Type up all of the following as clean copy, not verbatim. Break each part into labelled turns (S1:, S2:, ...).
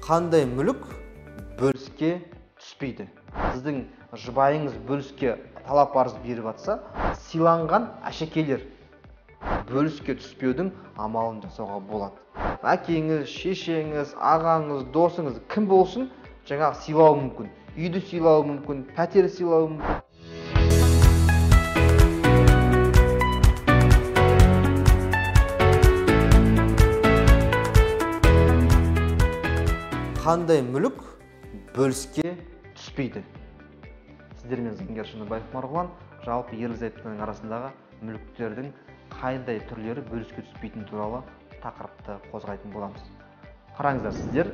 S1: Қандай мүлік бөліске түспейді? Сіздің жұбайыңыз бөліске талап арыз беріп жатса, сыйланған әшекейлер бөліске түспеудің амалын жасауға болады. Әкеңіз, шешеңіз, ағаңыз, досыңыз кім болсын, жаңағы сыйлауы мүмкін. Үйді сыйлауы мүмкін, пәтер сыйлауы мүмкін. Қандай мүлік бөліске түспейді? Сіздермен заңгер Шыныбаев Марғұлан, жалпы ерлі-зайыптының арасындағы мүліктердің қандай түрлері бөліске түспейтін туралы тақырыпты қозғайтын боламыз. Қараңыздар, сіздер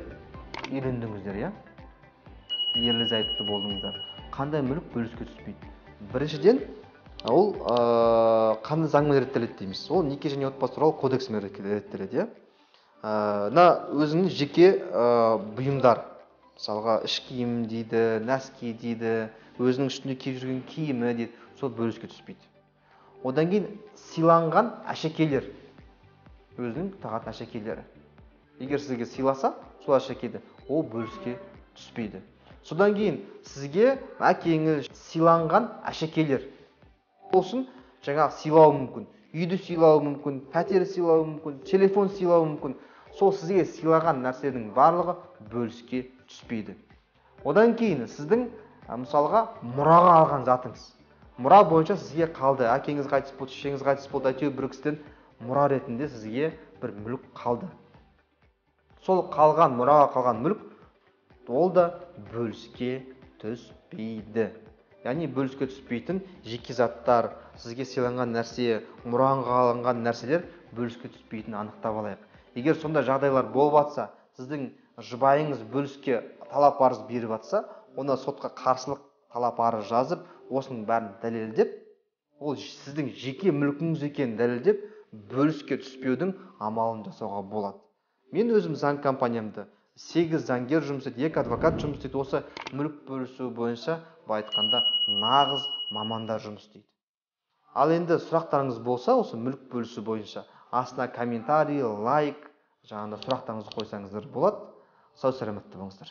S1: үйлендіңіздер, иә? Ерлі-зайыпты болдыңыздар. Қандай мүлік бөліске түспейді? Біріншіден, ол қандай заңмен реттеледі дейміз? Ол неке және отбасы туралы кодексімен реттеледі, иә? Өзінің жеке бұйымдар, мысалға іш киім дейді, нәски дейді, өзінің үстінде киіп жүрген киімі дейді, сол бөліске түспейді. Одан кейін сыйланған әшекейлер, өзінің тағатын әшекейлері. Егер сізге сыйласа, сол әшекейді, ол бөліске түспейді. Содан кейін сізге әкеңіз сыйланған әшекейлер болсын, жаңағы сыйлауы мүмкін. Үйді сыйлауы мүмкін, пәтер сыйлауы мүмкін, телефон сыйлауы мүмкін. Сол сізге сыйлаған нәрсенің барлығы бөліске түспейді. Одан кейін сіздің мысалға мұраға алған затыңыз. Мұра бойынша сізге қалды. Әкеңіз қайтыс болды, шешеңіз қайтыс болды, әйтеуір бір кісіден мұра ретінде сізге бір мүлік қалды. Сол қалған мұраға қалған мүлік ол да бөліске түспейді. Яғни бөліске түспейтін жеке заттар, сізге сыйланған нәрсе, мұраға алынған нәрселер бөліске түспейтінін анықтап алайық. Егер сонда жағдайлар болып жатса, сіздің жұбайыңыз бөліске талап арыз беріп жатса, оны сотқа қарсылық талап арыз жазып, осының бәрін дәлелдеп, ол сіздің жеке мүлкіңіз екенін дәлелдеп, бөліске түспеудің амалын жасауға болады. Мен өзім заң компаниямда 8 заңгер жұмыс істейді, 2 адвокат жұмыс істейді. Осы мүлік бөлісу бойынша айтқанда нағыз мамандар жұмыс істейді. Ал енді сұрақтарыңыз болса, осы мүлік бөлісу бойынша астына комментарий, лайк, жаңағыда сұрақтарыңызды қойсаңыздар болады. Сау саламатта болыңыздар.